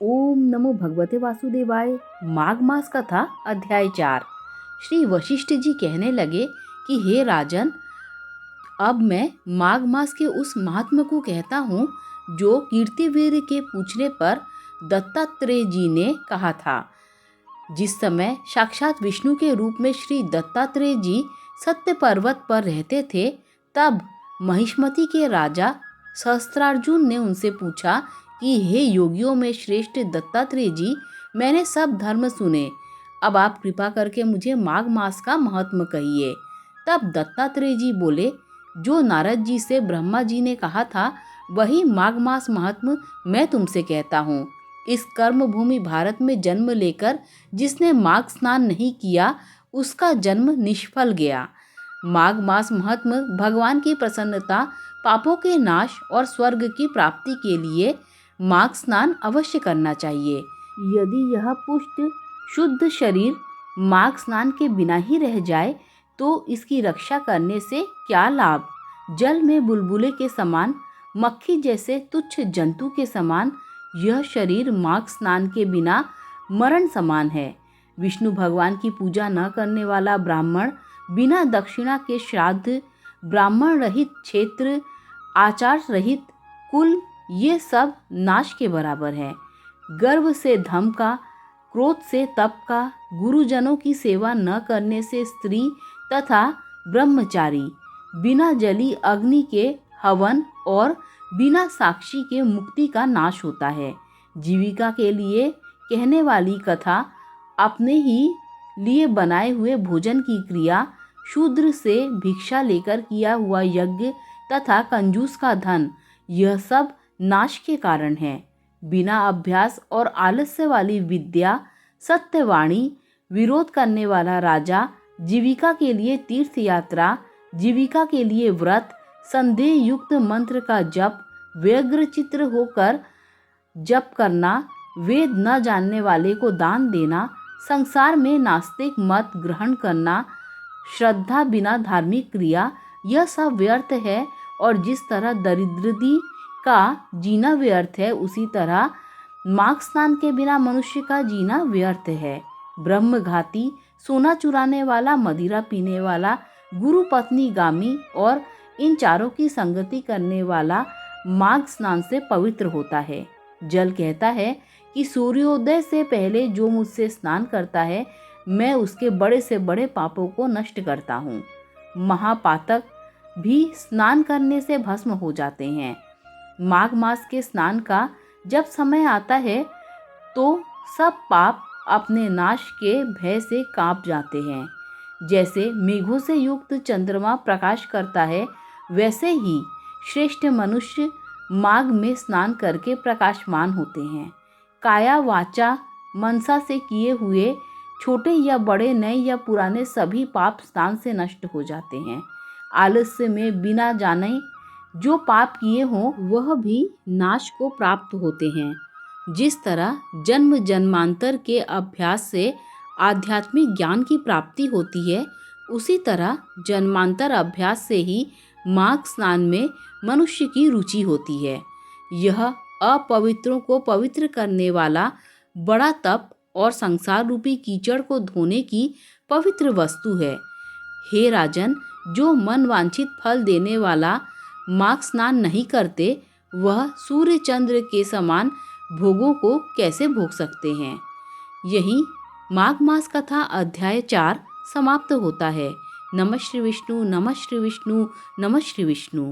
ओम नमो भगवते वासुदेवाय। माघ मास कथा अध्याय 4। श्री वशिष्ठ जी कहने लगे कि हे राजन, अब मैं माघ मास के उस महात्मा को कहता हूँ जो कीर्तिवीर के पूछने पर दत्तात्रेय जी ने कहा था। जिस समय साक्षात विष्णु के रूप में श्री दत्तात्रेय जी सत्य पर्वत पर रहते थे, तब महिष्मति के राजा सहस्त्रार्जुन ने उनसे पूछा कि हे योगियों में श्रेष्ठ दत्तात्रेय जी, मैंने सब धर्म सुने, अब आप कृपा करके मुझे माघ मास का महत्व कहिए। तब दत्तात्रेय जी बोले, जो नारद जी से ब्रह्मा जी ने कहा था वही माघ मास महात्म मैं तुमसे कहता हूँ। इस कर्म भूमि भारत में जन्म लेकर जिसने माघ स्नान नहीं किया, उसका जन्म निष्फल गया। माघ मास महात्म भगवान की प्रसन्नता, पापों के नाश और स्वर्ग की प्राप्ति के लिए माघ स्नान अवश्य करना चाहिए। यदि यह पुष्ट शुद्ध शरीर माघ स्नान के बिना ही रह जाए तो इसकी रक्षा करने से क्या लाभ। जल में बुलबुले के समान, मक्खी जैसे तुच्छ जंतु के समान यह शरीर माघ स्नान के बिना मरण समान है। विष्णु भगवान की पूजा न करने वाला ब्राह्मण, बिना दक्षिणा के श्राद्ध, ब्राह्मण रहित क्षेत्र, आचार रहित कुल, ये सब नाश के बराबर है। गर्व से धम का, क्रोध से तप का, गुरुजनों की सेवा न करने से स्त्री तथा ब्रह्मचारी, बिना जली अग्नि के हवन और बिना साक्षी के मुक्ति का नाश होता है। जीविका के लिए कहने वाली कथा, अपने ही लिए बनाए हुए भोजन की क्रिया, शूद्र से भिक्षा लेकर किया हुआ यज्ञ तथा कंजूस का धन, यह सब नाश के कारण है। बिना अभ्यास और आलस्य वाली विद्या, सत्यवाणी, विरोध करने वाला राजा, जीविका के लिए तीर्थ यात्रा, जीविका के लिए व्रत, संदेह युक्त मंत्र का जप, व्यग्र चित्र होकर जप करना, वेद न जानने वाले को दान देना, संसार में नास्तिक मत ग्रहण करना, श्रद्धा बिना धार्मिक क्रिया, यह सब व्यर्थ है। और जिस तरह दरिद्रदी का जीना व्यर्थ है, उसी तरह माघ स्नान के बिना मनुष्य का जीना व्यर्थ है। ब्रह्मघाती, सोना चुराने वाला, मदिरा पीने वाला, गुरु पत्नी गामी और इन चारों की संगति करने वाला माघ स्नान से पवित्र होता है। जल कहता है कि सूर्योदय से पहले जो मुझसे स्नान करता है, मैं उसके बड़े से बड़े पापों को नष्ट करता हूँ। महापातक भी स्नान करने से भस्म हो जाते हैं। माघ मास के स्नान का जब समय आता है तो सब पाप अपने नाश के भय से कांप जाते हैं। जैसे मेघों से युक्त चंद्रमा प्रकाश करता है, वैसे ही श्रेष्ठ मनुष्य माघ में स्नान करके प्रकाशमान होते हैं। काया वाचा मनसा से किए हुए छोटे या बड़े, नए या पुराने सभी पाप स्नान से नष्ट हो जाते हैं। आलस्य में बिना जाने जो पाप किए हों वह भी नाश को प्राप्त होते हैं। जिस तरह जन्म जन्मांतर के अभ्यास से आध्यात्मिक ज्ञान की प्राप्ति होती है, उसी तरह जन्मांतर अभ्यास से ही माघ स्नान में मनुष्य की रुचि होती है। यह अपवित्रों को पवित्र करने वाला बड़ा तप और संसार रूपी कीचड़ को धोने की पवित्र वस्तु है। हे राजन, जो मन वांछित फल देने वाला माघ स्नान नहीं करते, वह सूर्य चंद्र के समान भोगों को कैसे भोग सकते हैं। यही माघ मास कथा अध्याय 4 समाप्त होता है। नमः श्री विष्णु, नमः श्री विष्णु, नमः श्री विष्णु।